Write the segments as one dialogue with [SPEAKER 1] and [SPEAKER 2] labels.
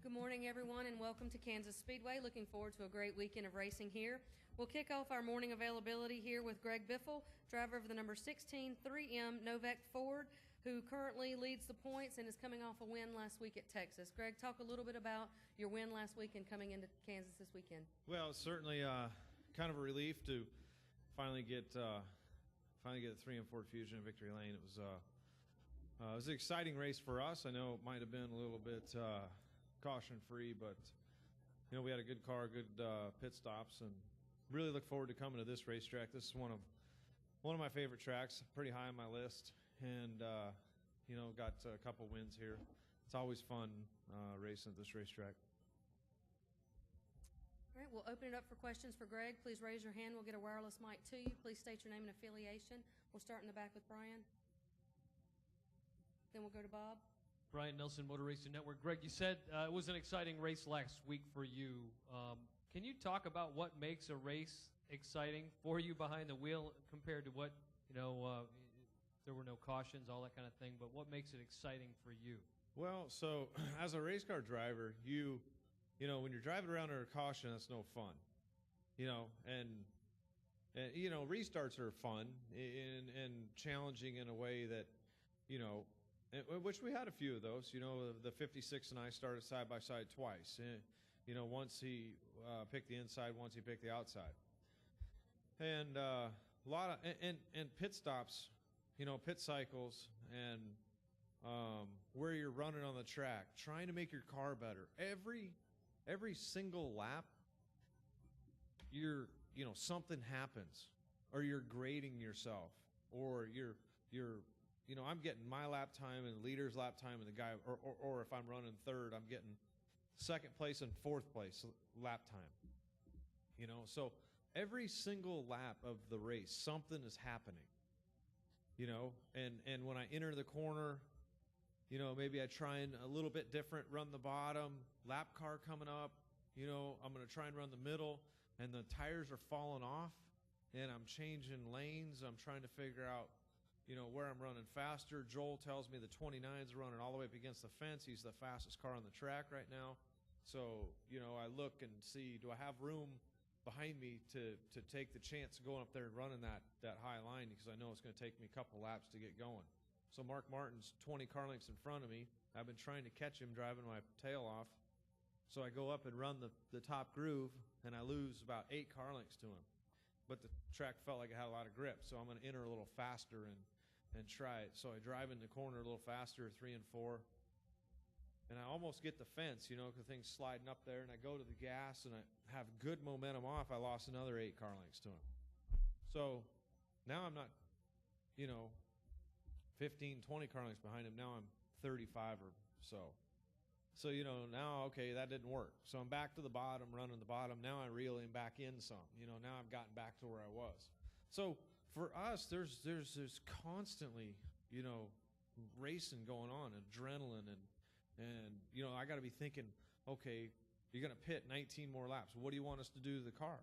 [SPEAKER 1] Good morning, everyone, and welcome to Kansas Speedway. Looking forward to a great weekend of racing here. We'll kick off our morning availability here with Greg Biffle, driver of the number 16 3M Novak Ford, who currently leads the points and is coming off a win last week at Texas. Greg, talk a little bit about your win last week and coming into Kansas this weekend.
[SPEAKER 2] Well, certainly kind of a relief to finally get the 3M Ford Fusion in Victory Lane. It was an exciting race for us. I know it might have been a little bit caution-free, but we had a good car, good pit stops, and really look forward to coming to this racetrack. This is one of my favorite tracks, pretty high on my list, and got a couple wins here. It's always fun racing at this racetrack.
[SPEAKER 1] All right, we'll open it up for questions for Greg. Please raise your hand. We'll get a wireless mic to you. Please state your name and affiliation. We'll start in the back with Brian. Then we'll go to Bob.
[SPEAKER 3] Brian Nelson, Motor Racing Network. Greg, you said it was an exciting race last week for you. Can you talk about what makes a race exciting for you behind the wheel compared to what, there were no cautions, all that kind of thing, but what makes it exciting for you?
[SPEAKER 2] Well, so as a race car driver, when you're driving around under caution, that's no fun. And restarts are fun and challenging in a way that, which we had a few of those. The 56 and I started side by side twice. Once he picked the inside, once he picked the outside. And a lot of and pit stops, pit cycles, and where you're running on the track, trying to make your car better. Every single lap, something happens, or you're grading yourself, or you're I'm getting my lap time and the leader's lap time, and the guy, or if I'm running third, I'm getting second place and fourth place lap time. So every single lap of the race, something is happening. And when I enter the corner, maybe I try and a little bit different, run the bottom, lap car coming up, I'm going to try and run the middle, and the tires are falling off, and I'm changing lanes. I'm trying to figure out, where I'm running faster. Joel tells me the 29's running all the way up against the fence. He's the fastest car on the track right now. So, I look and see, do I have room behind me to take the chance of going up there and running that high line, because I know it's going to take me a couple laps to get going. So Mark Martin's 20 car lengths in front of me. I've been trying to catch him driving my tail off. So I go up and run the top groove, and I lose about 8 car lengths to him. But the track felt like it had a lot of grip, so I'm going to enter a little faster and try it. So I drive in the corner a little faster, 3 and 4. And I almost get the fence, because things sliding up there, and I go to the gas, and I have good momentum off. I lost another 8 car lengths to him. So now I'm not, 15, 20 car lengths behind him. Now I'm 35 or so. So, now, okay, that didn't work. So I'm back to the bottom, running the bottom. Now I reel him back in some. Now I've gotten back to where I was. So for us, there's constantly, racing going on, adrenaline, and I got to be thinking, okay, you're going to pit 19 more laps. What do you want us to do to the car?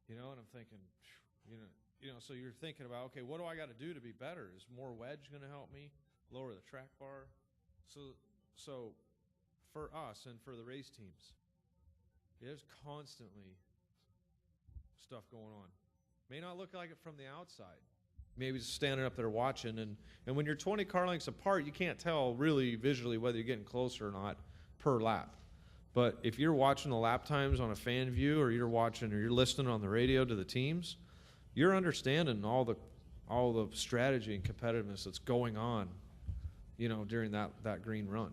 [SPEAKER 2] And I'm thinking, so you're thinking about, okay, what do I got to do to be better? Is more wedge going to help me lower the track bar? So for us and for the race teams, there's constantly stuff going on. May not look like it from the outside. Maybe just standing up there watching, and when you're 20 car lengths apart, you can't tell really visually whether you're getting closer or not per lap. But if you're watching the lap times on a fan view, or you're listening on the radio to the teams, you're understanding all the strategy and competitiveness that's going on, during that green run.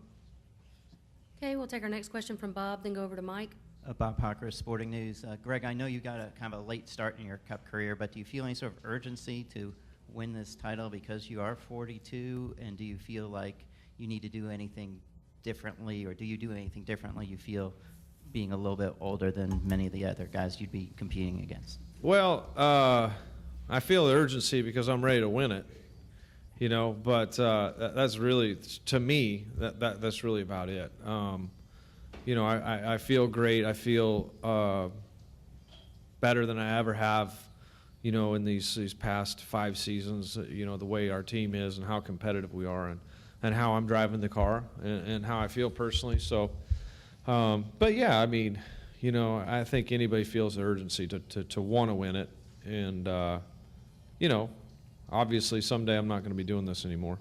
[SPEAKER 1] Okay, we'll take our next question from Bob, then go over to Mike.
[SPEAKER 4] Bob Hocker, Sporting News. Greg, I know you got a kind of a late start in your Cup career, but do you feel any sort of urgency to win this title because you are 42, and do you feel like you need to do anything differently, or do you do anything differently you feel being a little bit older than many of the other guys you'd be competing against?
[SPEAKER 2] Well, I feel the urgency because I'm ready to win it, but that's really, to me, that's really about it. I feel great. I feel better than I ever have, in these past 5 seasons, the way our team is and how competitive we are, and how I'm driving the car and how I feel personally. So, But yeah, I mean, you know, I think anybody feels the urgency to want to win it. And, you know, obviously someday I'm not going to be doing this anymore.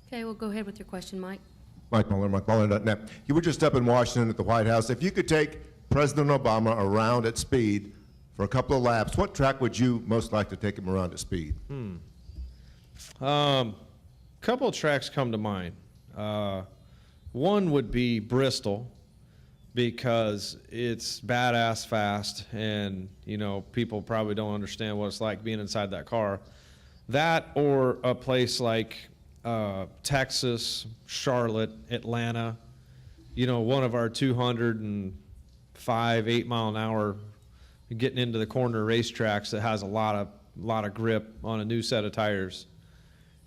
[SPEAKER 1] Okay, well, go ahead with your question, Mike.
[SPEAKER 5] Mike Muller, MikeMuller.net. You were just up in Washington at the White House. If you could take President Obama around at speed for a couple of laps, what track would you most like to take him around at speed?
[SPEAKER 2] Couple of tracks come to mind. One would be Bristol, because it's badass fast, and you know, people probably don't understand what it's like being inside that car. That, or a place like Texas, Charlotte, Atlanta, you know, one of our 205 8-mile-an-hour getting into the corner racetracks that has a lot of grip on a new set of tires.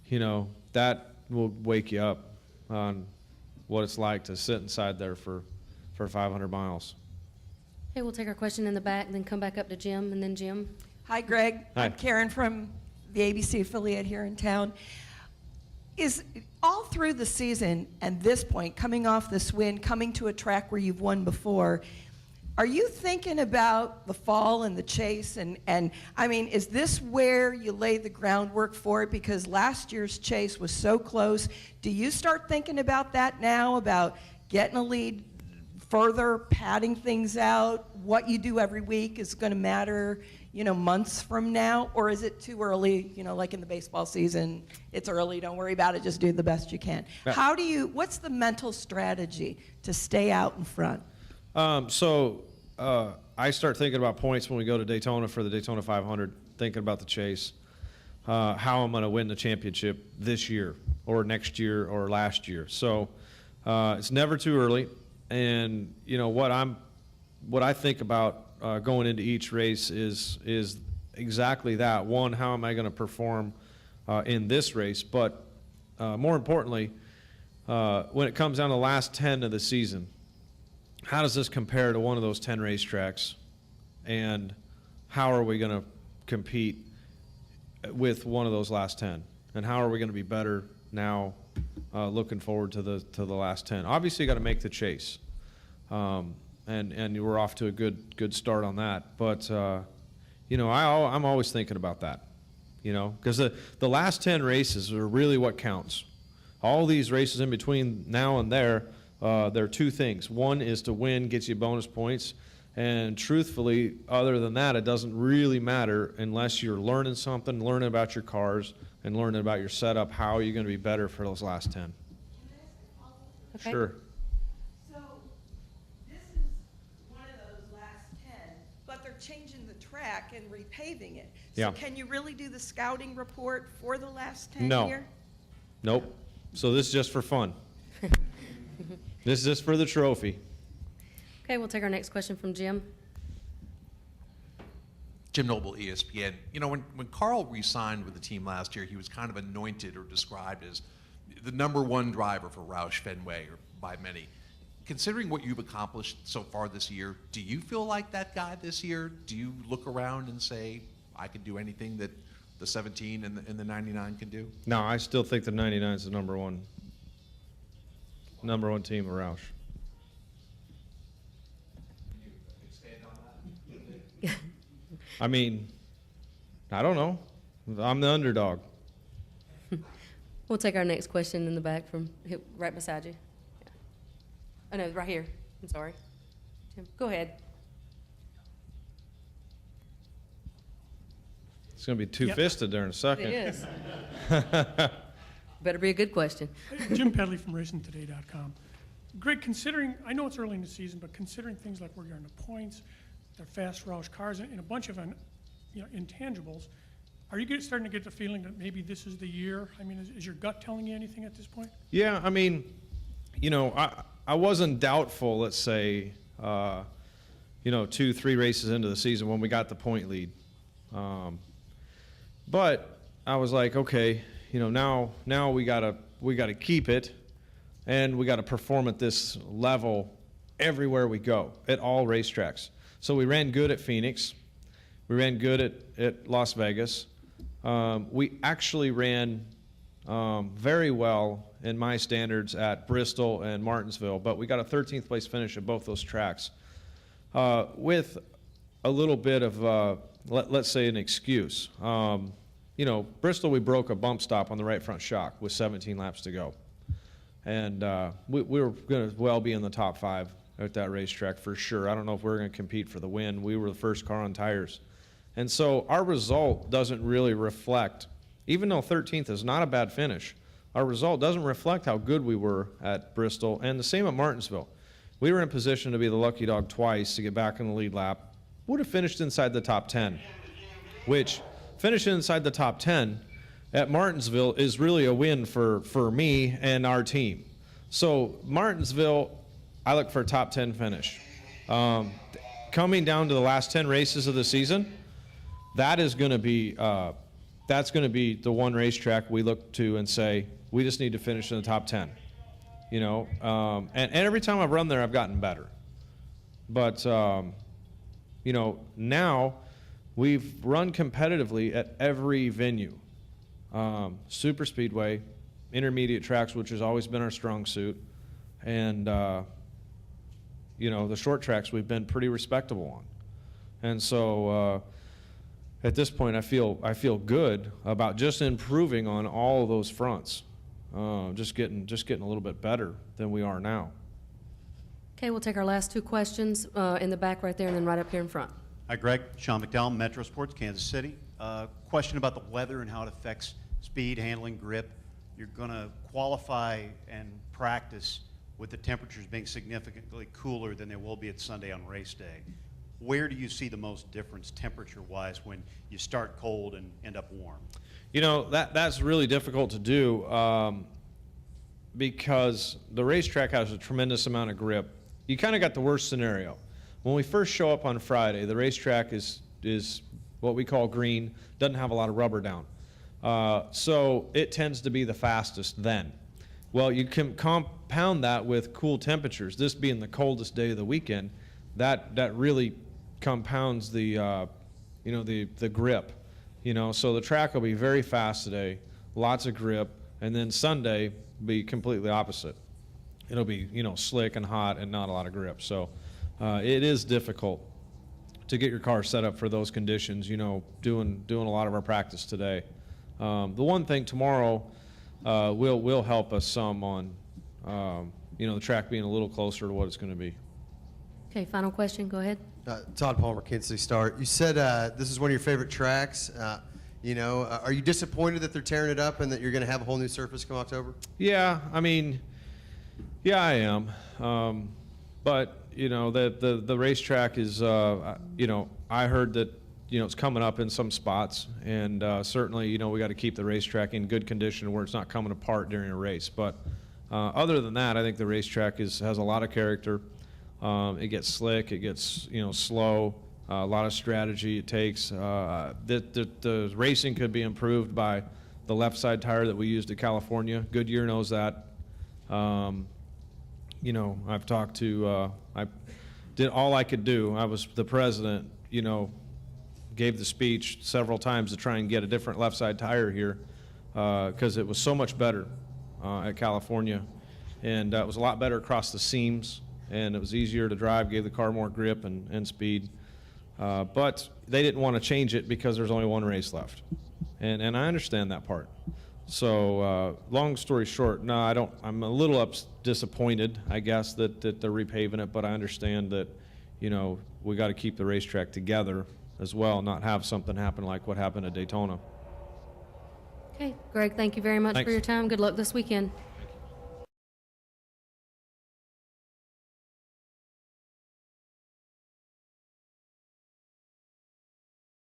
[SPEAKER 2] You know, that will wake you up on what it's like to sit inside there for 500 miles.
[SPEAKER 1] Okay, we'll take our question in the back, then come back up to Jim, and then Jim.
[SPEAKER 6] Hi, Greg.
[SPEAKER 2] Hi.
[SPEAKER 6] I'm Karen from the ABC affiliate here in town. Is all through the season and this point, coming off this win, coming to a track where you've won before, are you thinking about the fall and the chase? And I mean, is this where you lay the groundwork for it? Because last year's chase was so close. Do you start thinking about that now, about getting a lead further, padding things out? What you do every week is going to matter, you know, months from now? Or is it too early, you know, like in the baseball season, it's early, don't worry about it, just do the best you can.
[SPEAKER 2] Yeah.
[SPEAKER 6] What's the mental strategy to stay out in front?
[SPEAKER 2] I start thinking about points when we go to Daytona for the Daytona 500, thinking about the chase, how I'm going to win the championship this year or next year or last year. So it's never too early. And, you know, what I think about going into each race is exactly that. One, how am I going to perform in this race? But more importantly, when it comes down to the last 10 of the season, how does this compare to one of those 10 racetracks? And how are we going to compete with one of those last 10? And how are we going to be better now looking forward to the last 10? Obviously, you got to make the chase. And you were off to a good start on that. But, you know, I'm always thinking about that, you know, because the last 10 races are really what counts. All these races in between now and there are two things. One is to win, gets you bonus points. And truthfully, other than that, it doesn't really matter unless you're learning something, learning about your cars, and learning about your setup, how you're going to be better for those last 10.
[SPEAKER 1] Okay.
[SPEAKER 2] Sure.
[SPEAKER 6] So this is one of those last 10, but they're changing the track and repaving it. So
[SPEAKER 2] Yeah.
[SPEAKER 6] can you really do the scouting report for the last 10
[SPEAKER 2] No.
[SPEAKER 6] here?
[SPEAKER 2] Nope. So this is just for fun. This is just for the trophy.
[SPEAKER 1] Okay, we'll take our next question from Jim.
[SPEAKER 7] Jim Noble, ESPN. You know, when Carl re-signed with the team last year, he was kind of anointed or described as the #1 driver for Roush Fenway, or by many. Considering what you've accomplished so far this year, do you feel like that guy this year? Do you look around and say, I can do anything that the 17 and the 99 can do?
[SPEAKER 2] No, I still think the 99 is the number one team of Roush. I mean, I don't know. I'm the underdog.
[SPEAKER 1] We'll take our next question in the back from right beside you. Yeah. Oh, no, right here. I'm sorry. Jim, go ahead.
[SPEAKER 2] It's going to be two-fisted there in a second.
[SPEAKER 1] It is. Better be a good question.
[SPEAKER 8] Jim Pedley from RacingToday.com. Greg, considering, I know it's early in the season, but considering things like where you're on the points, the fast Roush cars, and a bunch of intangibles, are you starting to get the feeling that maybe this is the year? I mean, is your gut telling you anything at this point?
[SPEAKER 2] Yeah, I mean, you know, I wasn't doubtful, let's say, 2-3 races into the season when we got the point lead. But I was like, okay, you know, now we gotta keep it, and we gotta perform at this level everywhere we go at all racetracks. So we ran good at Phoenix, we ran good at Las Vegas. We actually ran very well in my standards at Bristol and Martinsville, but we got a 13th place finish at both those tracks with a little bit of, let's say, an excuse. Bristol, we broke a bump stop on the right front shock with 17 laps to go. And we were going to well be in the top 5 at that racetrack for sure. I don't know if we were going to compete for the win. We were the first car on tires. And so our result doesn't really reflect, even though 13th is not a bad finish, our result doesn't reflect how good we were at Bristol, and the same at Martinsville. We were in position to be the lucky dog twice to get back in the lead lap. Would have finished inside the top 10, which finishing inside the top 10 at Martinsville is really a win for me and our team. So Martinsville, I look for a top 10 finish. Coming down to the last 10 races of the season, that is going to be that's going to be the one racetrack we look to and say we just need to finish in the top 10. And every time I've run there, I've gotten better. But now we've run competitively at every venue. Super speedway, intermediate tracks, which has always been our strong suit, and the short tracks we've been pretty respectable on. And so at this point, I feel good about just improving on all of those fronts, just getting a little bit better than we are now.
[SPEAKER 1] Okay, we'll take our last 2 questions in the back right there and then right up here in front.
[SPEAKER 9] Hi, Greg. Sean McDowell, Metro Sports, Kansas City. Question about the weather and how it affects speed, handling, grip. You're going to qualify and practice with the temperatures being significantly cooler than they will be at Sunday on race day. Where do you see the most difference temperature-wise when you start cold and end up warm?
[SPEAKER 2] That's really difficult to do because the racetrack has a tremendous amount of grip. You kind of got the worst scenario. When we first show up on Friday, the racetrack is what we call green, doesn't have a lot of rubber down. So it tends to be the fastest then. Well, you can compound that with cool temperatures. This being the coldest day of the weekend, that really compounds the grip. So the track will be very fast today, lots of grip, and then Sunday be completely opposite. It'll be slick and hot and not a lot of grip. So it is difficult to get your car set up for those conditions. Doing a lot of our practice today. The one thing tomorrow will help us some on the track being a little closer to what it's going to be.
[SPEAKER 1] Okay, final question. Go ahead.
[SPEAKER 10] Todd Palmer, Kansas City Star. You said this is one of your favorite tracks. Are you disappointed that they're tearing it up and that you're going to have a whole new surface come October?
[SPEAKER 2] Yeah, I am. But the racetrack is I heard that it's coming up in some spots, and certainly we got to keep the racetrack in good condition where it's not coming apart during a race. But other than that, I think the racetrack has a lot of character. It gets slick, it gets slow, a lot of strategy it takes. The racing could be improved by the left side tire that we used at California. Goodyear knows that. I've talked to, I did all I could do. I was the president, gave the speech several times to try and get a different left side tire here because it was so much better at California. And it was a lot better across the seams, and it was easier to drive, gave the car more grip and speed. But they didn't want to change it because there's only one race left. And I understand that part. So long story short, no, I don't. I'm a little disappointed, I guess, that they're repaving it, but I understand that, we got to keep the racetrack together as well, not have something happen like what happened at Daytona.
[SPEAKER 1] Okay, Greg, thank you very much
[SPEAKER 2] Thanks.
[SPEAKER 1] for your time. Good luck this weekend.